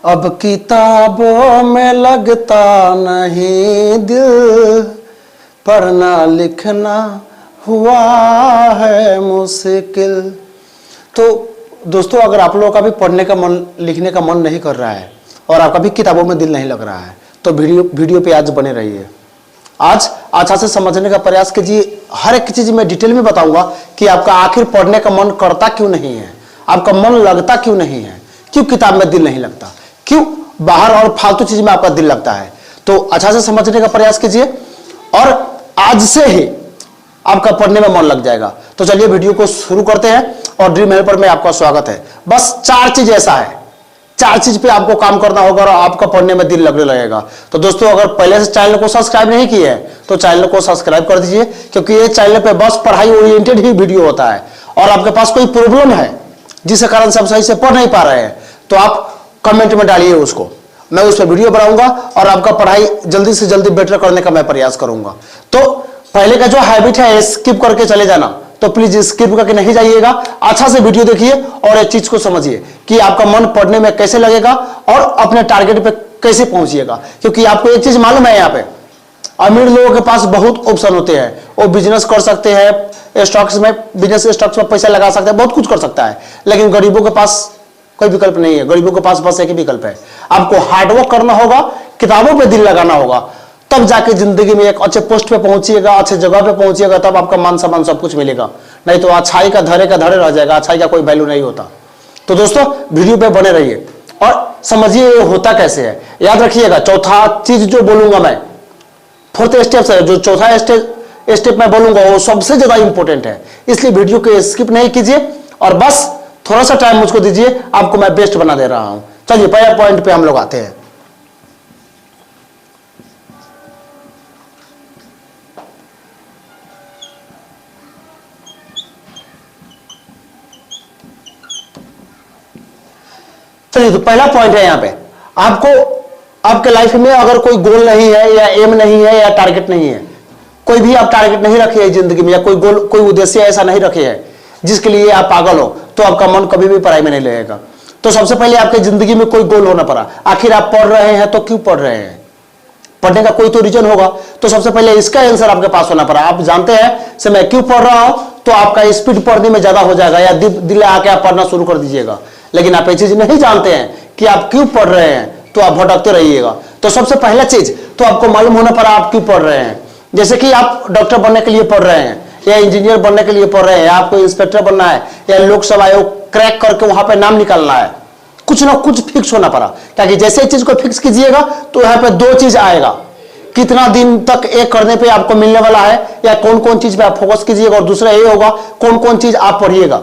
अब किताबों में लगता नहीं दिल, पढ़ना लिखना हुआ है मुश्किल। तो दोस्तों, अगर आप लोगों का भी पढ़ने का मन, लिखने का मन नहीं कर रहा है और आपका भी किताबों में दिल नहीं लग रहा है, तो वीडियो पे आज बने रहिए। आज अच्छा से समझने का प्रयास कीजिए। हर एक चीज मैं डिटेल में बताऊंगा कि आपका आखिर पढ़ने का मन करता क्यों नहीं है, आपका मन लगता क्यों नहीं है, क्यों किताब में दिल नहीं लगता, क्यों बाहर और फालतू चीज में आपका दिल लगता है। तो अच्छा से समझने का प्रयास कीजिए और आज से ही आपका पढ़ने में मन लग जाएगा। तो चलिए वीडियो को शुरू करते हैं और ड्रीम हेल्पर में आपका स्वागत है। बस 4 चीज ऐसा है, 4 चीज पे आपको काम करना होगा और आपका पढ़ने में दिल लगने लगेगा। तो दोस्तों, अगर पहले से चैनल को सब्सक्राइब नहीं किए हैं तो चैनल को सब्सक्राइब कर दीजिए, क्योंकि ये चैनल पे बस पढ़ाई ओरिएंटेड ही वीडियो होता है। और आपके पास कोई प्रॉब्लम है जिसके कारण से आप सही से पढ़ नहीं पा रहे हैं तो आप कमेंट में डालिए उसको, मैं उस पर वीडियो बनाऊंगा और आपका पढ़ाई जल्दी से जल्दी बेटर करने का मैं प्रयास करूंगा। तो पहले का जो हैबिट है स्किप करके चले जाना, तो प्लीज स्किप करके नहीं जाइएगा। अच्छा से वीडियो देखिए और एक चीज को समझिए कि आपका मन पढ़ने में कैसे लगेगा और अपने टारगेट पे कैसे पहुंचिएगा। क्योंकि आपको एक चीज मालूम है, यहाँ पे अमीर लोगों के पास बहुत ऑप्शन होते हैं। वो बिजनेस कर सकते हैं, स्टॉक्स में बिजनेस स्टॉक्स में पैसा लगा सकते हैं, बहुत कुछ कर सकता है। लेकिन गरीबों के पास कोई विकल्प नहीं है। गरीबों के पास बस एक ही विकल्प है, आपको हार्डवर्क करना होगा, किताबों पे दिल लगाना होगा, तब जाके जिंदगी में एक अच्छे पोस्ट पे पहुंचिएगा, अच्छे जगह पे पहुंचिएगा, तब आपका मान सम्मान सब कुछ मिलेगा। नहीं तो अच्छाई का धरे रह जाएगा, अच्छाई का कोई वैल्यू नहीं होता। तो दोस्तों, वीडियो पे बने रहिए और समझिए ये होता कैसे है। याद रखिएगा, चौथा चीज जो बोलूंगा मैं, 4th स्टेप है, जो चौथा स्टेप मैं बोलूंगा वो सबसे ज्यादा इंपॉर्टेंट है। इसलिए वीडियो को स्किप नहीं कीजिए और बस थोड़ा सा टाइम मुझको दीजिए, आपको मैं बेस्ट बना दे रहा हूं। चलिए पहले पॉइंट पे हम लोग आते हैं। चलिए, तो पहला पॉइंट है यहाँ पे, आपको आपके लाइफ में अगर कोई गोल नहीं है या एम नहीं है या टारगेट नहीं है, कोई भी आप टारगेट नहीं रखे है जिंदगी में, या कोई गोल, कोई उद्देश्य ऐसा नहीं रखे है जिसके लिए आप पागल हो, तो आपका मन कभी भी पढ़ाई में नहीं लगेगा। तो सबसे पहले आपके जिंदगी में कोई गोल होना पड़ा। आखिर आप पढ़ रहे हैं तो क्यों पढ़ रहे हैं, पढ़ने का कोई तो रीजन होगा। तो सबसे पहले इसका आंसर आपके पास होना पड़ा। आप जानते हैं से मैं क्यों पढ़ रहा हूं, तो आपका स्पीड पढ़ने में ज्यादा हो जाएगा या दिल आके आप पढ़ना शुरू कर दीजिएगा। लेकिन आप ये चीज नहीं जानते हैं कि आप क्यों पढ़ रहे हैं, तो आप भटकते रहिएगा। तो सबसे पहला चीज तो आपको मालूम होना पड़ा आप क्यों पढ़ रहे हैं। जैसे कि आप डॉक्टर बनने के लिए पढ़ रहे हैं, या इंजीनियर बनने के लिए पढ़ रहे हैं, या आपको इंस्पेक्टर बनना है, या लोकसभा आयोग क्रैक करके वहां पे नाम निकालना है, कुछ ना कुछ फिक्स होना पड़ा। ताकि जैसे चीज को फिक्स कीजिएगा तो यहाँ पे 2 चीज आएगा, कितना दिन तक एक करने पे आपको मिलने वाला है, या कौन कौन चीज पे आप फोकस कीजिएगा, और दूसरा ये होगा कौन कौन चीज आप पढ़िएगा।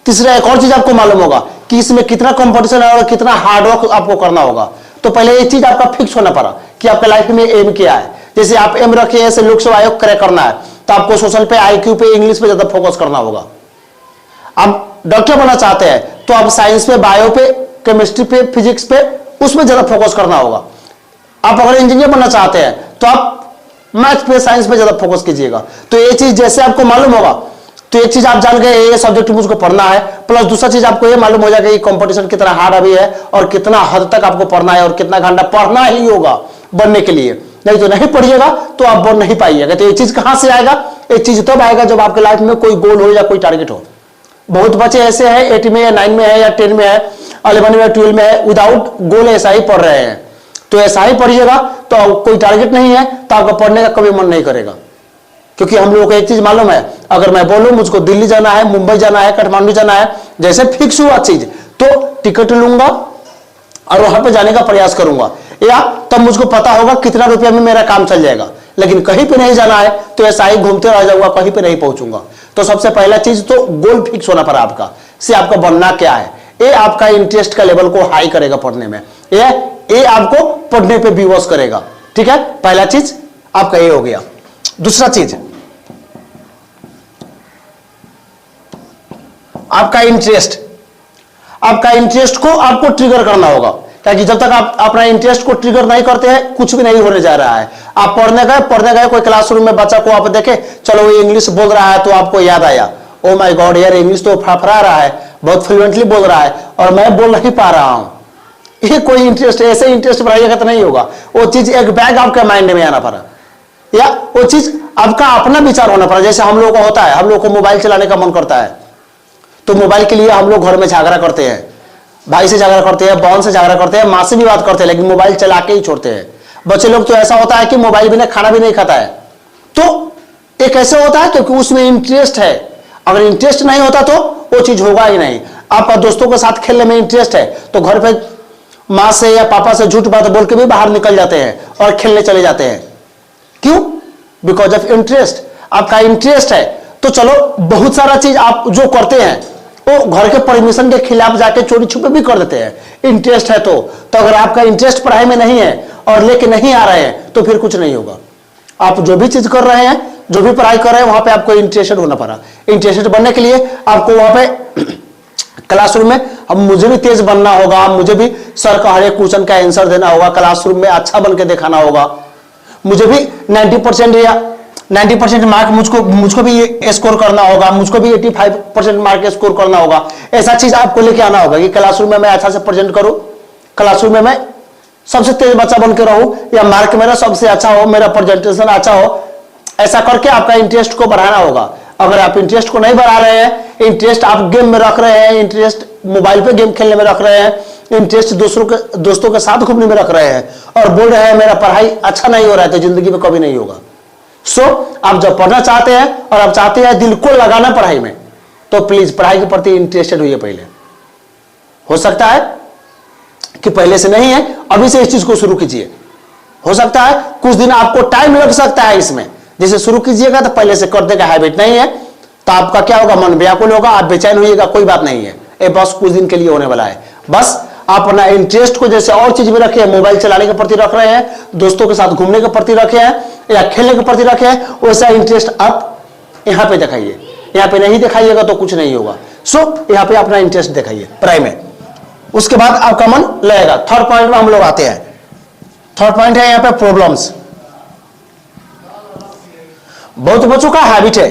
तीसरा एक और चीज आपको मालूम होगा कि इसमें कितना कंपटीशन है और कितना हार्डवर्क आपको करना होगा। तो पहले ये चीज आपका फिक्स होना पड़ा कि आपके लाइफ में एम क्या है। जैसे आप एम रखे ऐसे लोकसभा आयोग क्रैक करना है, तो आपको सोशल पे, IQ पे, इंग्लिश पे ज्यादा फोकस करना होगा। आप डॉक्टर बनना चाहते हैं तो आप साइंस पे, बायो पे, केमिस्ट्री पे, फिजिक्स पे, उसमें ज्यादा फोकस करना होगा। आप अगर इंजीनियर बनना चाहते हैं तो आप मैथ पे, साइंस पे ज्यादा फोकस कीजिएगा। तो ये चीज जैसे आपको मालूम होगा तो एक चीज आप जान गए ये सब्जेक्ट मुझको पढ़ना है, प्लस दूसरा चीज आपको ये मालूम हो जाएगा कि कंपटीशन कितना हार्ड अभी है और कितना हद तक आपको पढ़ना है और कितना घंटा पढ़ना ही होगा बनने के लिए। नहीं तो नहीं पढ़िएगा तो आप बन नहीं पाइएगा। तो ये चीज कहां से आएगा, ये चीज तब आएगा जब आपके लाइफ में कोई गोल हो या कोई टारगेट हो। बहुत बच्चे ऐसे हैं 8 में या 9 में है या 10 में है, 11 में, 12 में है, विदाउट गोल ऐसा ही पढ़ रहे हैं। तो ऐसा ही पढ़िएगा तो कोई टारगेट नहीं है तो आपका पढ़ने का कभी मन नहीं करेगा। क्योंकि हम लोगों को एक चीज मालूम है, अगर मैं बोलूं मुझको दिल्ली जाना है, मुंबई जाना है, काठमांडू जाना है, जैसे फिक्स हुआ चीज तो टिकट लूंगा और वहां पे जाने का प्रयास करूंगा, या तब मुझको पता होगा कितना रुपया में मेरा काम चल जाएगा। लेकिन कहीं पे नहीं जाना है तो ऐसा ही घूमते रह जाऊंगा, कहीं पे नहीं पहुंचूंगा। तो सबसे पहला चीज तो गोल फिक्स होना पड़ा आपका, से आपका बनना क्या है। ये आपका इंटरेस्ट का लेवल को हाई करेगा पढ़ने में, ये आपको पढ़ने पे विवश करेगा। ठीक है, पहला चीज आपका ये हो गया। दूसरा चीज आपका इंटरेस्ट, आपका इंटरेस्ट को आपको ट्रिगर करना होगा। ताकि जब तक आप अपना इंटरेस्ट को ट्रिगर नहीं करते हैं कुछ भी नहीं होने जा रहा है। आप पढ़ने गए कोई क्लासरूम में बच्चा को आप देखे, चलो वो इंग्लिश बोल रहा है तो आपको याद आया, ओ माय गॉड यार इंग्लिश तो फड़फड़ा रहा है, बहुत फ्लुएंटली बोल रहा है और मैं बोल नहीं पा रहा हूं। ये कोई इंटरेस्ट, ऐसे इंटरेस्ट बढ़ाइएगा तो नहीं होगा। वो चीज एक बैग आपके माइंड में आना पड़ा, या वो चीज आपका अपना विचार होना पड़ा। जैसे हम लोग को होता है, हम लोग को मोबाइल चलाने का मन करता है, तो मोबाइल के लिए हम लोग घर में झगड़ा करते हैं, भाई से झगड़ा करते हैं, बहन से झगड़ा करते हैं, माँ से भी बात करते हैं, लेकिन मोबाइल चला के ही छोड़ते हैं। बच्चे लोग तो ऐसा होता है कि मोबाइल बिना खाना भी नहीं खाता है। तो एक ऐसे होता है क्योंकि उसमें इंटरेस्ट है। अगर इंटरेस्ट नहीं होता तो वो चीज होगा ही नहीं। आपका दोस्तों के साथ खेलने में इंटरेस्ट है तो घर पे माँ से या पापा से झूठ बात बोल के भी बाहर निकल जाते हैं और खेलने चले जाते हैं। क्यों? Because of interest. आपका इंटरेस्ट है तो चलो बहुत सारा चीज आप जो करते हैं वो घर के परमिशन के खिलाफ जाके चोरी छुपे भी कर देते हैं, इंटरेस्ट है तो अगर आपका इंटरेस्ट पढ़ाई में नहीं है और लेके नहीं आ रहे हैं तो फिर कुछ नहीं होगा। आप जो भी चीज कर रहे हैं, जो भी पढ़ाई कर रहे हैं, वहां पे आपको इंटरेस्टेड होना पड़ा। इंटरेस्टेड बनने के लिए आपको वहां पे क्लासरूम में अब मुझे भी तेज बनना होगा, मुझे भी सर का हर एक क्वेश्चन का आंसर देना होगा, क्लासरूम में अच्छा बन के दिखाना होगा, मुझे भी 90% या 90% मार्क मुझको भी स्कोर करना होगा, मुझको भी 85% मार्क स्कोर करना होगा। ऐसा चीज आपको लेके आना होगा कि क्लासरूम में मैं अच्छा से प्रेजेंट करूं, क्लासरूम में मैं सबसे तेज बच्चा बन के रहूं, या मार्क मेरा सबसे अच्छा हो, मेरा प्रेजेंटेशन अच्छा हो। ऐसा करके आपका इंटरेस्ट को बढ़ाना होगा। अगर आप इंटरेस्ट को नहीं बढ़ा रहे हैं, इंटरेस्ट आप गेम में रख रहे हैं, इंटरेस्ट मोबाइल पे गेम खेलने में रख रहे हैं, इंटरेस्ट दोस्तों के साथ घूमने में रख रहे हैं और बोल रहे हैं मेरा पढ़ाई अच्छा नहीं हो रहा है, तो जिंदगी में कभी नहीं होगा। सो आप जब पढ़ना चाहते हैं और आप चाहते हैं दिल को लगाना पढ़ाई में, तो प्लीज पढ़ाई के प्रति इंटरेस्टेड होइए। पहले हो सकता है कि पहले से नहीं है, अभी से इस चीज को शुरू कीजिए। हो सकता है कुछ दिन आपको टाइम लग सकता है इसमें, जैसे शुरू कीजिएगा तो पहले से करने का हैबिट नहीं है तो आपका क्या होगा, मन व्याकुल होगा, आप बेचैन होइएगा, कोई बात नहीं है, ये बस कुछ दिन के लिए होने वाला है। बस आप अपना इंटरेस्ट को जैसे और चीज में रखे हैं, मोबाइल चलाने के प्रति रख रहे हैं, दोस्तों के साथ घूमने के प्रति रखे हैं या खेलने के प्रति रखे हैं, वैसा इंटरेस्ट आप यहां पे दिखाइए। यहां पे नहीं दिखाइएगा तो कुछ नहीं होगा। सो यहां पे अपना इंटरेस्ट दिखाइए पढ़ाई में, उसके बाद आपका मन लगेगा। थर्ड पॉइंट में हम लोग आते हैं। थर्ड पॉइंट है यहां पे प्रॉब्लम्स। बहुत बच्चों का हैबिट है,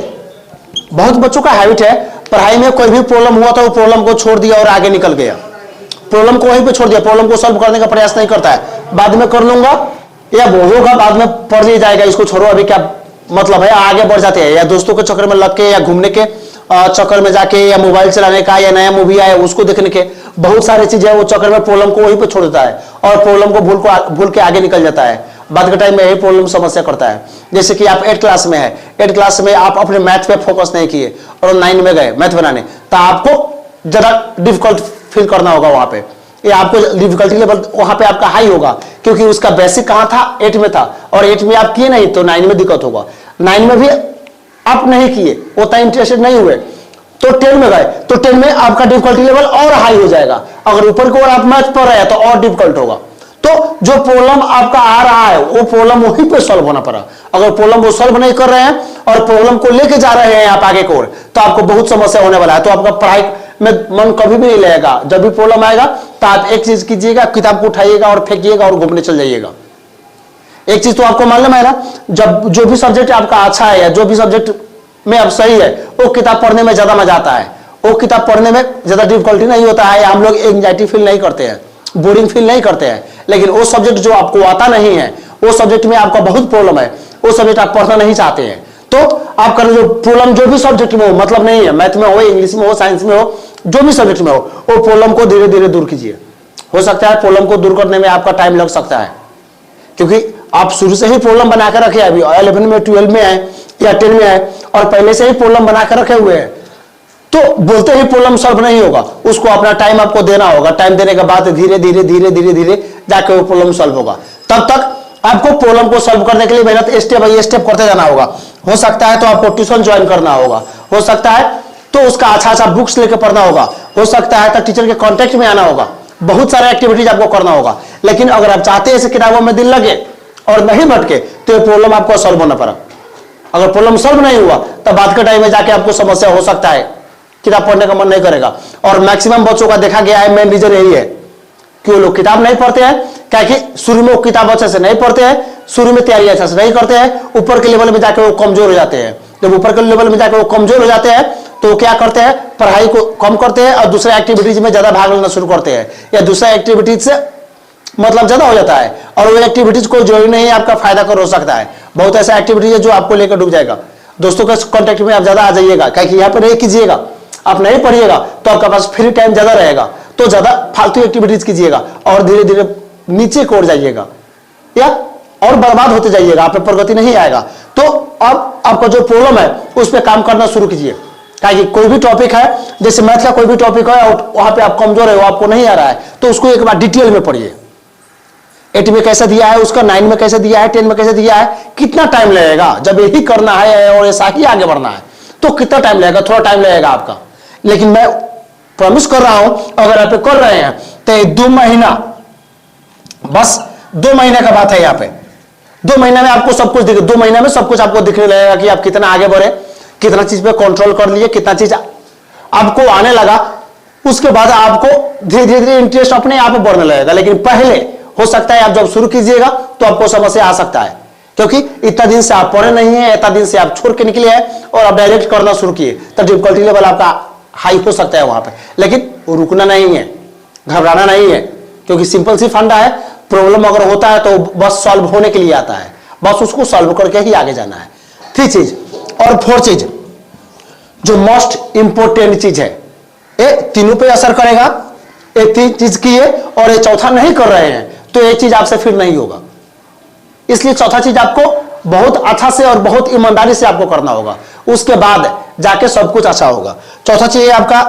बहुत बच्चों का हैबिट है पढ़ाई में कोई भी प्रॉब्लम हुआ तो वो प्रॉब्लम को छोड़ दिया और आगे निकल गया, प्रॉब्लम को वहीं पे छोड़ दिया, प्रॉब्लम को सॉल्व करने का प्रयास नहीं करता है। बाद में कर लूंगा या वो होगा, बाद में पढ़ लिया जाएगा, इसको छोड़ो, अभी क्या मतलब है, आगे बढ़ जाते हैं। या दोस्तों के चक्कर में लग के, या घूमने के चक्कर में जाके, या मोबाइल चलाने का, या नया मूवी आया उसको देखने के, बहुत सारी चीजें वो चक्कर में प्रॉब्लम को वहीं पे छोड़ देता है और प्रॉब्लम को भूल के आगे निकल जाता है। बाद के टाइम में यही प्रॉब्लम समस्या करता है। जैसे कि आप 8 क्लास में है, 8 क्लास में आप अपने मैथ पे फोकस नहीं किए और 9 में गए मैथ बनाने, तो आपको जरा डिफिकल्ट फील करना होगा वहां पे, या आपको डिफिकल्टी लेवल वहां पे आपका हाई होगा, क्योंकि उसका बेसिक कहां था, 8 में था, और 8 में आप किए नहीं तो 9 में दिक्कत होगा। 9 में भी आप नहीं किए, उतना इंटरेस्टेड नहीं हुए, तो 10 में गए तो 10 में आपका डिफिकल्टी लेवल और हाई हो जाएगा। अगर ऊपर की ओर आप मैथ पढ़ रहे हैं तो और डिफिकल्ट होगा। तो जो प्रॉब्लम आपका आ रहा है वो प्रॉब्लम वहीं पे सॉल्व होना पड़ा। अगर प्रॉब्लम को सॉल्व नहीं कर रहे हैं और प्रॉब्लम को लेके जा रहे हैं आप आगे की ओर, तो आपको बहुत समस्या होने वाला है। तो आपका पढ़ाई में मन कभी भी नहीं लगेगा। जब भी प्रॉब्लम आएगा तो आप एक चीज कीजिएगा, किताब को उठाइएगा और फेंकिएगा और घूमने चल जाइएगा। एक चीज तो आपको मालूम है ना, जब जो भी सब्जेक्ट आपका अच्छा है या जो भी सब्जेक्ट में आप सही है, वो किताब पढ़ने में ज्यादा मजा आता है, वो किताब पढ़ने में ज्यादा डिफिकल्टी नहीं होता है, हम लोग एंजाइटी फील नहीं करते हैं, बोरिंग फील नहीं करते हैं। लेकिन वो सब्जेक्ट जो आपको आता नहीं है, वो सब्जेक्ट में आपका बहुत प्रॉब्लम है, वो सब्जेक्ट आप पढ़ना नहीं चाहते हैं, तो आपका जो प्रॉब्लम जो भी सब्जेक्ट में हो, मतलब नहीं है, मैथ में हो, इंग्लिश में हो, साइंस में हो, जो भी सब्जेक्ट में हो, वो प्रॉब्लम को धीरे धीरे दूर कीजिए। हो सकता है प्रॉब्लम को दूर करने में आपका टाइम लग सकता है, क्योंकि आप शुरू से ही प्रॉब्लम बना कर रखे, अभी 11 में 12 में है या 10 में है और पहले से ही प्रॉब्लम बना कर रखे हुए हैं, तो बोलते ही प्रॉब्लम सॉल्व नहीं होगा। उसको अपना टाइम आपको देना होगा, टाइम देने के बाद धीरे धीरे धीरे धीरे धीरे जाके वो प्रॉब्लम सॉल्व होगा। तब तक आपको प्रॉब्लम को सॉल्व करने के लिए मेहनत स्टेप बाय स्टेप करते जाना होगा। हो सकता है तो आपको ट्यूशन ज्वाइन करना होगा, हो सकता है तो उसका अच्छा अच्छा बुक्स लेकर पढ़ना होगा, हो सकता है तो टीचर के कांटेक्ट में आना होगा, बहुत सारे एक्टिविटीज आपको करना होगा। लेकिन अगर आप चाहते हैं इसे किताबों में दिल लगे और नहीं भटके, तो ये प्रॉब्लम आपको सॉल्व होना पड़ा। अगर प्रॉब्लम सॉल्व नहीं हुआ तब बाद के टाइम में जाके आपको समस्या हो सकता है, किताब पढ़ने का मन नहीं करेगा। और मैक्सिमम बच्चों का देखा गया है, मेन रीजन यही है कि वो लोग किताब नहीं पढ़ते हैं, क्योंकि शुरू में वो किताब अच्छे से नहीं पढ़ते हैं, शुरू में तैयारी अच्छे से नहीं करते हैं, ऊपर के लेवल में जाके वो कमजोर हो जाते हैं। जब ऊपर के लेवल में जाके वो कमजोर हो जाते हैं तो क्या करते हैं, पढ़ाई को कम करते हैं और दूसरे एक्टिविटीज में ज्यादा भाग लेना शुरू करते हैं, या दूसरा एक्टिविटीज से मतलब ज्यादा हो जाता है, और वो एक्टिविटीज कोई जरूरी नहीं है आपका फायदा कर हो सकता है। बहुत ऐसा एक्टिविटीज है जो आपको लेकर डूब जाएगा। दोस्तों के कांटेक्ट में आप ज्यादा आ जाइएगा, क्योंकि यहाँ पर नहीं कीजिएगा, आप नहीं पढ़िएगा तो आपके पास फ्री टाइम ज्यादा रहेगा, तो ज्यादा फालतू एक्टिविटीज कीजिएगा और धीरे धीरे नीचे की ओर जाइएगा या और बर्बाद होते जाइएगा, आप पे प्रगति नहीं आएगा। तो अब आपका जो प्रॉब्लम है उस पर काम करना शुरू कीजिए, ताकि कोई भी टॉपिक है, जैसे मैथ का कोई भी टॉपिक है और वहां पे आप कमजोर है, वो आपको नहीं आ रहा है, तो उसको एक बार डिटेल में पढ़िए। 8 में कैसे दिया है उसका, 9 में कैसे दिया है, 10 में कैसे दिया है, कितना टाइम लगेगा जब यही करना है और ऐसा ही आगे बढ़ना है, तो कितना टाइम लगेगा, थोड़ा टाइम लगेगा आपका। लेकिन मैं प्रॉमिस कर रहा हूं, अगर आप कर रहे हैं तो 2 महीना, बस 2 महीने का बात है यहाँ पे, 2 महीने में आपको सब कुछ दिखे, 2 महीने में सब कुछ आपको दिखने लगेगा कि आप कितना आगे बढ़े, कितना चीज पे कंट्रोल कर लिए, कितना चीज आपको आने लगा। उसके बाद आपको धीरे धीरे इंटरेस्ट अपने आप बढ़ने लगेगा। लेकिन पहले हो सकता है आप जब शुरू कीजिएगा तो आपको समस्या आ सकता है, क्योंकि इतना दिन से आप पढ़े नहीं है, इतना दिन से आप छोड़ के निकले हैं और आप डायरेक्ट करना शुरू किए, तो डिफिकल्टी लेवल आपका हाई हो सकता है वहां पे। लेकिन रुकना नहीं है, घबराना नहीं है, क्योंकि सिंपल सी फंडा है, प्रॉब्लम अगर होता है तो बस सॉल्व होने के लिए आता है, बस उसको सॉल्व करके ही आगे जाना है। 3 चीज और 4 चीज जो मोस्ट इंपोर्टेंट चीज है, ये तीनों पे असर करेगा। ये 3 चीज की है और ये चौथा नहीं कर रहे हैं तो ये चीज आपसे फिर नहीं होगा। इसलिए चौथा चीज आपको बहुत अच्छा से और बहुत ईमानदारी से आपको करना होगा, उसके बाद जाके सब कुछ अच्छा होगा। चौथा चीज है आपका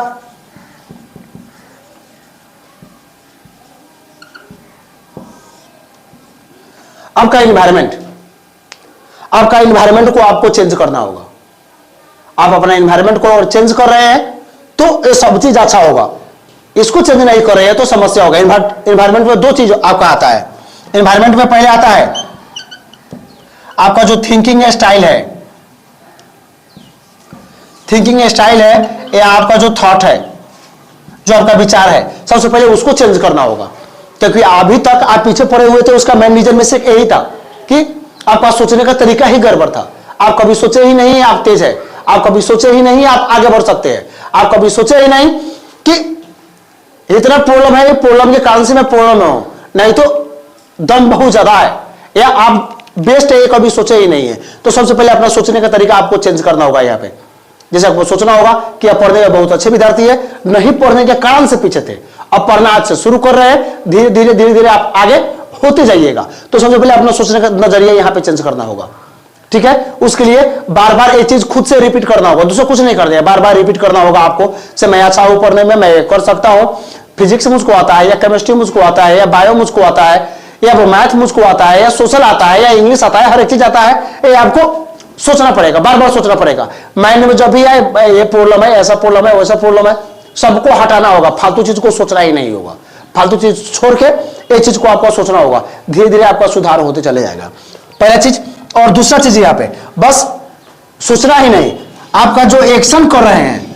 आपका इन्वायरमेंट। आपका इन्वायरमेंट को आपको चेंज करना होगा। आप अपना इन्वायरमेंट को और चेंज कर रहे हैं तो ये सब चीज अच्छा होगा, इसको चेंज नहीं कर रहे हैं तो समस्या होगा। इन्वायरमेंट में 2 चीज आपका आता है। इन्वायरमेंट में पहले आता है आपका जो थिंकिंग स्टाइल है, थिंकिंग स्टाइल है या आपका जो थॉट है, जो आपका विचार है, सबसे पहले उसको चेंज करना होगा। क्योंकि अभी तक आप पीछे पड़े हुए थे, उसका मेन रीजन में से यही था कि आपका सोचने का तरीका ही गड़बड़ था। आप कभी सोचे ही नहीं आप तेज है, आप कभी सोचे ही नहीं आप आगे बढ़ सकते हैं, आप कभी सोचे ही नहीं कि इतना प्रॉब्लम है, प्रॉब्लम के कारण से मैं प्रॉब्लम में हूं, नहीं तो दम बहुत ज्यादा है या आप बेस्ट है, ये कभी सोचे ही नहीं है। तो सबसे पहले अपना सोचने का तरीका आपको चेंज करना होगा। यहाँ पे जैसे आपको सोचना होगा कि आप पढ़ने में बहुत अच्छे विद्यार्थी है, नहीं पढ़ने के कारण से पीछे थे, अब पढ़ना आज से शुरू कर रहे हैं, धीरे धीरे धीरे धीरे आप आगे होते जाइएगा। तो सबसे पहले अपना सोचने का नजरिया यहाँ पे चेंज करना होगा, ठीक है। उसके लिए बार बार एक चीज खुद से रिपीट करना होगा, दूसरा कुछ नहीं करना है, बार बार रिपीट करना होगा आपको। से मैं अच्छा हूं पढ़ने में, मैं कर सकता हूं, फिजिक्स मुझको आता है या केमिस्ट्री मुझको आता है या बायो मुझको आता है या मैथ मुझको आता है या सोशल आता है या इंग्लिश आता है, हर एक चीज आता है। ये आपको सोचना पड़ेगा, बार बार सोचना पड़ेगा। माइंड में जब भी आए ये प्रॉब्लम है, ऐसा प्रॉब्लम है, वैसा प्रॉब्लम है, सबको हटाना होगा, फालतू चीज को सोचना ही नहीं होगा। फालतू चीज छोड़ के एक चीज को आपको सोचना होगा, धीरे धीरे आपका सुधार होते चले जाएगा। पहला चीज। और दूसरा चीज यहाँ पे बस सोचना ही नहीं, आपका जो एक्शन कर रहे हैं,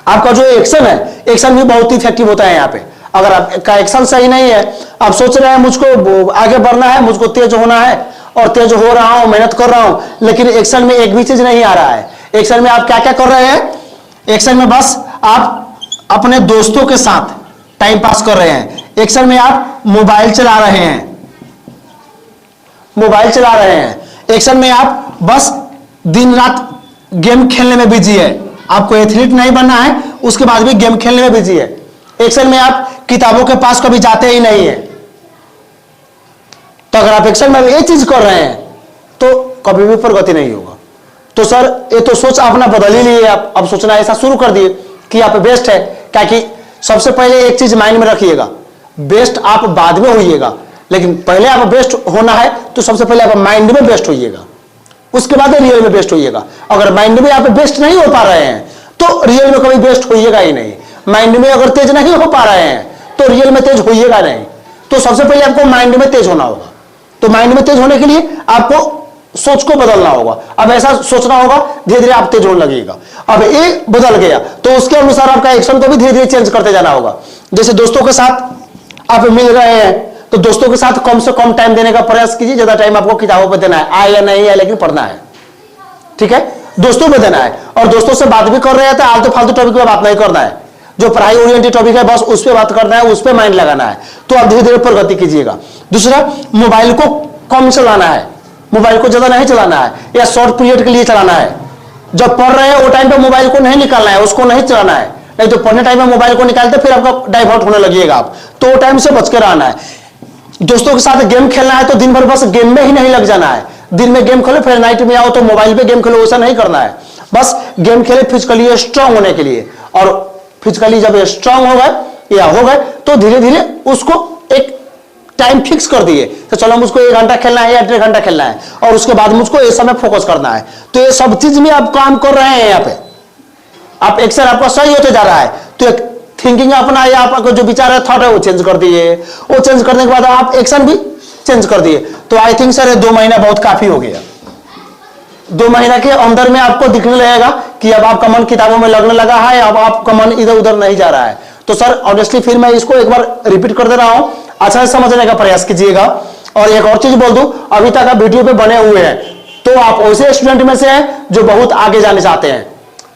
आपका जो एक्शन है, एक्शन भी बहुत इफेक्टिव होता है यहाँ पे। अगर आपका एक्शन सही नहीं है, आप सोच रहे हैं मुझको आगे बढ़ना है, मुझको तेज होना है और तेज हो रहा हूं, मेहनत कर रहा हूं, लेकिन एक्शन में एक भी चीज नहीं आ रहा है। एक्शन में आप क्या क्या कर रहे हैं? एक्शन में बस आप अपने दोस्तों के साथ टाइम पास कर रहे हैं, एक्शन में आप मोबाइल चला रहे हैं, मोबाइल चला रहे हैं, एक्शन में आप बस दिन रात गेम खेलने में बिजी है। आपको एथलीट नहीं बनना है, उसके बाद भी गेम खेलने में बिजी है। एक्शन में आप किताबों के पास कभी जाते ही नहीं है। तो अगर आप एक्शन में ये चीज कर रहे हैं तो कभी भी प्रगति नहीं होगा। तो सर ये तो सोच अपना बदल ही लिए, आप अब सोचना ऐसा शुरू कर दिए कि आप बेस्ट है। क्या कि सबसे पहले एक चीज माइंड में रखिएगा, बेस्ट आप बाद में होइएगा, लेकिन पहले आप बेस्ट होना है तो सबसे पहले आप माइंड में बेस्ट होइएगा, उसके बाद रियल में बेस्ट होइएगा। अगर माइंड में आप बेस्ट नहीं हो पा रहे हैं तो रियल में कभी बेस्ट होइएगा ही नहीं। माइंड में अगर तेज नहीं हो पा रहे हैं तो रियल में तेज होइएगा नहीं। तो सबसे पहले आपको माइंड में तेज होना होगा। तो माइंड में तेज होने के लिए आपको सोच को बदलना होगा। अब ऐसा सोचना होगा, धीरे धीरे आप तेज होने लगेगा। अब ये बदल गया तो उसके अनुसार आपका एक्शन को भी धीरे धीरे चेंज करते जाना होगा। जैसे दोस्तों के साथ आप मिल रहे हैं तो दोस्तों के साथ कम से कम टाइम देने का प्रयास कीजिए। ज्यादा टाइम आपको किताबों पर देना है, आए या नहीं है, लेकिन पढ़ना है, ठीक है। दोस्तों में देना है और दोस्तों से बात भी कर रहे हैं तो आलतू फालतू टॉपिक पे बात नहीं करना है। जो पढ़ाई ओरिएंटेड टॉपिक है बस उस पर बात करना है, उस पर माइंड लगाना है, तो आप धीरे धीरे प्रगति कीजिएगा। दूसरा, मोबाइल को कम चलाना है, मोबाइल को ज्यादा नहीं चलाना है या शॉर्ट पीरियड के लिए चलाना है। जब पढ़ रहे हैं वो टाइम पे मोबाइल को नहीं निकालना है, उसको नहीं चलाना है, नहीं तो पढ़ने टाइम में मोबाइल को निकालते फिर आपका डाइवर्ट होने लगेगा आप, तो वो टाइम से बच के रहना है। दोस्तों के साथ गेम खेलना है तो दिन भर बस गेम में ही नहीं लग जाना है, दिन में गेम खेलो फिर नाइट में आओ तो मोबाइल पे गेम खेलो, ऐसा नहीं करना है। बस गेम खेले फिजिकली स्ट्रांग होने के लिए, और फिजिकली जब स्ट्रांग हो गए या हो गए तो धीरे धीरे उसको एक टाइम फिक्स कर दिए, तो चलो मुझको 1 घंटा खेलना है या 1.5 घंटा खेलना है, और उसके बाद मुझको इस समय फोकस करना है। तो ये सब चीज में आप काम कर रहे हैं, यहाँ पे आप एक्शन आपका सही होते जा रहा है, तो एक थिंकिंग अपना या आपका जो विचार है, थॉट है, वो चेंज कर दिए, वो चेंज करने के बाद आप एक्शन भी चेंज कर दिए। तो आई थिंक सर 2 महीना बहुत काफी हो गया। 2 महीना के अंदर में आपको दिखने लगेगा कि अब आपका मन किताबों में लगने लगा है, अब आपका मन इधर उधर नहीं जा रहा है। तो सर ऑनेस्टली फिर मैं इसको एक बार रिपीट कर दे रहा हूं, अच्छा से समझने का प्रयास कीजिएगा। और एक और चीज बोल दूं, अभी तक आप वीडियो पे बने हुए हैं तो आप वैसे स्टूडेंट में से हैं जो बहुत आगे जाने चाहते हैं,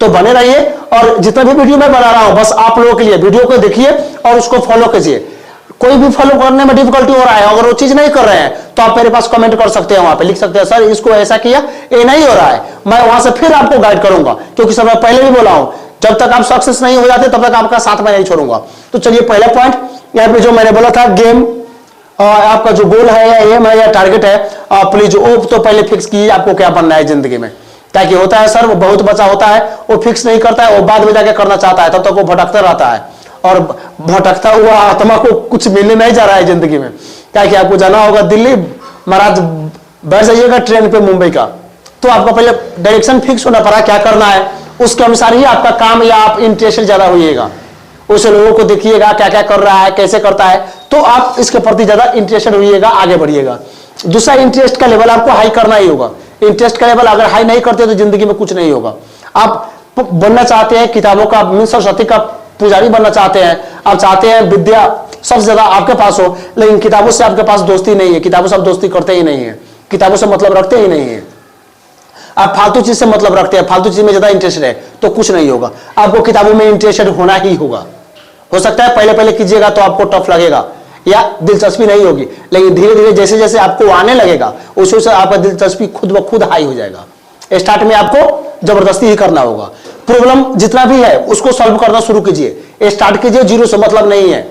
तो बने रहिए। और जितना भी वीडियो मैं बना रहा हूं बस आप लोगों के लिए, वीडियो को देखिए और उसको फॉलो कीजिए। कोई भी फॉलो करने में डिफिकल्टी हो रहा है, अगर वो चीज नहीं कर रहे हैं तो आप मेरे पास कमेंट कर सकते हैं, वहां पे लिख सकते हैं सर इसको ऐसा किया, ये नहीं हो रहा है, मैं वहां से फिर आपको गाइड करूंगा। क्योंकि सर मैं पहले भी बोला हूं, जब तक आप सक्सेस नहीं हो जाते तब तक आपका साथ में नहीं छोड़ूंगा। तो चलिए पहला पॉइंट यहाँ पे जो मैंने बोला था, गेम आपका जो गोल है या एम है या टारगेट है, प्लीज वो तो पहले फिक्स कीजिए आपको क्या बनना है जिंदगी में। क्या कि होता है सर, वो बहुत बच्चा होता है वो फिक्स नहीं करता है, वो बाद में जाके करना चाहता है, तब तक वो भटकता रहता है, और भटकता हुआ आत्मा को कुछ मिलने नहीं जा रहा है जिंदगी में। क्या कि आपको जाना होगा दिल्ली, महाराज बैठ जाइएगा ट्रेन पे मुंबई का, तो आपको पहले डायरेक्शन फिक्स होना पड़ा क्या करना है, उसके अनुसार ही आपका काम या आप इंटरेस्टेड ज्यादा होइएगा, उस लोगों को देखिएगा क्या क्या कर रहा है, कैसे करता है, तो आप इसके प्रति ज्यादा इंटरेस्टेड होइएगा, आगे बढ़िएगा। दूसरा, इंटरेस्ट का लेवल आपको हाई करना ही होगा। इंटरेस्ट का लेवल अगर हाई नहीं करते तो जिंदगी में कुछ नहीं होगा। आप बनना चाहते हैं किताबों का सरस्वती का पुजारी बनना चाहते हैं, आप चाहते हैं विद्या सबसे ज्यादा आपके पास हो, लेकिन किताबों से आपके पास दोस्ती नहीं है, किताबों से आप दोस्ती करते ही नहीं है, किताबों से मतलब रखते ही नहीं है, आप फालतू चीज से मतलब रखते हैं, फालतू चीज में ज्यादा इंटरेस्टेड है, तो कुछ नहीं होगा। आपको किताबों में इंटरेस्टेड होना ही होगा। हो सकता है पहले पहले कीजिएगा तो आपको टफ लगेगा या दिलचस्पी नहीं होगी, लेकिन धीरे धीरे जैसे जैसे आपको आने लगेगा उस वजह से आपका दिलचस्पी खुद ब खुद हाई हो जाएगा। स्टार्ट में आपको जबरदस्ती ही करना होगा। प्रॉब्लम जितना भी है उसको सॉल्व करना शुरू कीजिए, स्टार्ट कीजिए, जीरो से मतलब नहीं है,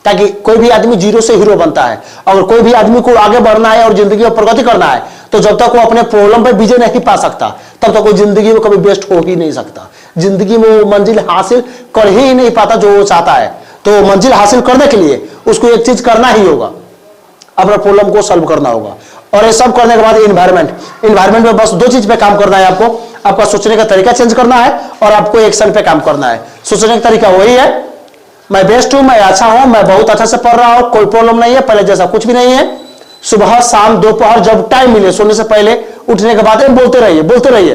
ताकि कोई भी आदमी जीरो से हीरो बनता है। अगर कोई भी आदमी को आगे बढ़ना है और जिंदगी में प्रगति करना है तो जब तक वो अपने प्रॉब्लम पे विजय नहीं पा सकता तब तक वो जिंदगी में कभी बेस्ट हो ही नहीं सकता, जिंदगी में वो मंजिल हासिल कर ही नहीं पाता जो वो चाहता है। तो मंजिल हासिल करने के लिए उसको एक चीज करना ही होगा, अपना प्रॉब्लम को सॉल्व करना होगा। और ये सब करने के बाद इन्वायरमेंट में बस 2 चीज पे काम करना है आपको, आपका सोचने का तरीका चेंज करना है और आपको एक्शन पे काम करना है। सोचने का तरीका वही है, मैं बेस्ट हूं, मैं अच्छा हूं, मैं बहुत अच्छा से पढ़ रहा हूं, कोई प्रॉब्लम नहीं है, पहले जैसा कुछ भी नहीं है। सुबह शाम दोपहर जब टाइम मिले, सोने से पहले उठने के बाद बोलते रहिए बोलते रहिए।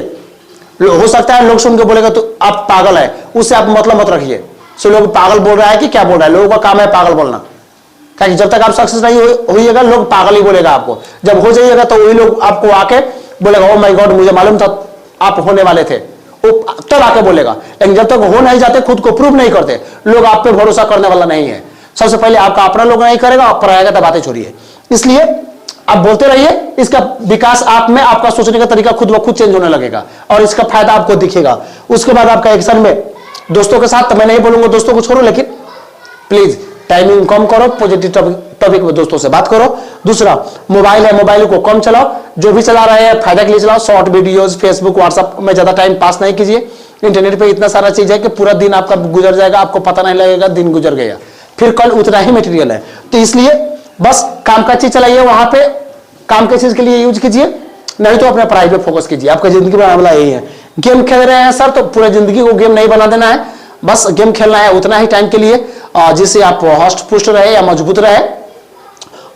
हो सकता है लोग सुन के बोलेगा तो आप पागल है, उससे आप मतलब मत रखिए। सो लोग पागल बोल रहा है कि क्या बोल रहा है, लोगों का काम है पागल बोलना। क्योंकि जब तक आप सक्सेस नहीं होइएगा लोग पागल ही बोलेगा आपको, जब हो जाइएगा तो वही लोग आपको आके बोलेगा ओ माय गॉड मुझे मालूम था आप होने वाले थे, तब आके बोलेगा। लेकिन जब तक हो नहीं जाते, खुद को प्रूव नहीं करते, लोग आप पे भरोसा करने वाला नहीं है। सबसे पहले आपका अपना लोग नहीं करेगा, पराया का तो बातें छोड़िए। इसलिए आप बोलते रहिए, इसका विकास आप में, आपका सोचने का तरीका खुद ब खुद चेंज होने लगेगा और इसका फायदा आपको दिखेगा। उसके बाद आपका एक्शन में दोस्तों के साथ, तो मैं नहीं बोलूंगा दोस्तों को छोड़ो, लेकिन प्लीज टाइमिंग कम करो, पॉजिटिव टॉपिक में दोस्तों से बात करो। दूसरा, मोबाइल है, मोबाइल को कम चलाओ, जो भी चला रहे हैं फायदा के लिए चलाओ। शॉर्ट वीडियोस, फेसबुक, व्हाट्सएप में ज्यादा टाइम पास नहीं कीजिए। इंटरनेट पे इतना सारा चीज है कि पूरा दिन आपका गुजर जाएगा, आपको पता नहीं लगेगा दिन गुजर गया, फिर कल उतना ही मटेरियल है। तो इसलिए बस काम का चीज चलाइए, वहां पे काम के चीज के लिए यूज कीजिए, नहीं तो अपने पढ़ाई पे फोकस कीजिए। आपका जिंदगी का मामला यही है। गेम खेल रहे हैं सर, तो पूरी जिंदगी को गेम नहीं बना देना है, बस गेम खेलना है उतना ही टाइम के लिए जिससे आप हष्ट पुष्ट रहे या मजबूत रहे,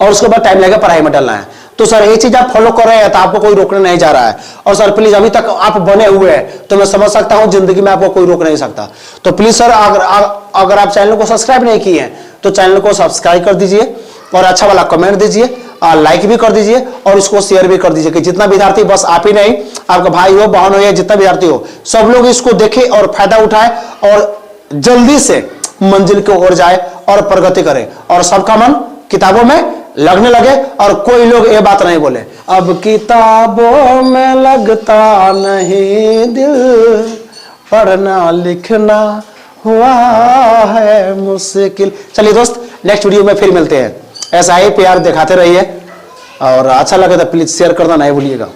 और उसके बाद टाइम लगेगा पढ़ाई में डालना है। तो सर ये चीज आप फॉलो कर रहे हैं तो आपको कोई रोकने नहीं जा रहा है। और सर प्लीज अभी तक आप बने हुए हैं तो मैं समझ सकता हूं जिंदगी में आपको कोई रोक नहीं सकता। तो प्लीज सर अगर आप चैनल को सब्सक्राइब नहीं किए हैं तो चैनल को सब्सक्राइब कर दीजिए और अच्छा वाला कमेंट दीजिए, लाइक भी कर दीजिए और इसको शेयर भी कर दीजिए कि जितना विद्यार्थी, बस आप ही नहीं, आपका भाई हो, बहन हो या जितना विद्यार्थी हो, सब लोग इसको देखे और फायदा उठाए और जल्दी से मंजिल की ओर जाए और प्रगति करे और सबका मन किताबों में लगने लगे और कोई लोग ये बात नहीं बोले अब किताबों में लगता नहीं दिल, पढ़ना लिखना हुआ है मुश्किल। चलिए दोस्त, नेक्स्ट वीडियो में फिर मिलते हैं। ऐसा ही प्यार दिखाते रहिए और अच्छा लगे तो प्लीज शेयर करना नहीं भूलिएगा।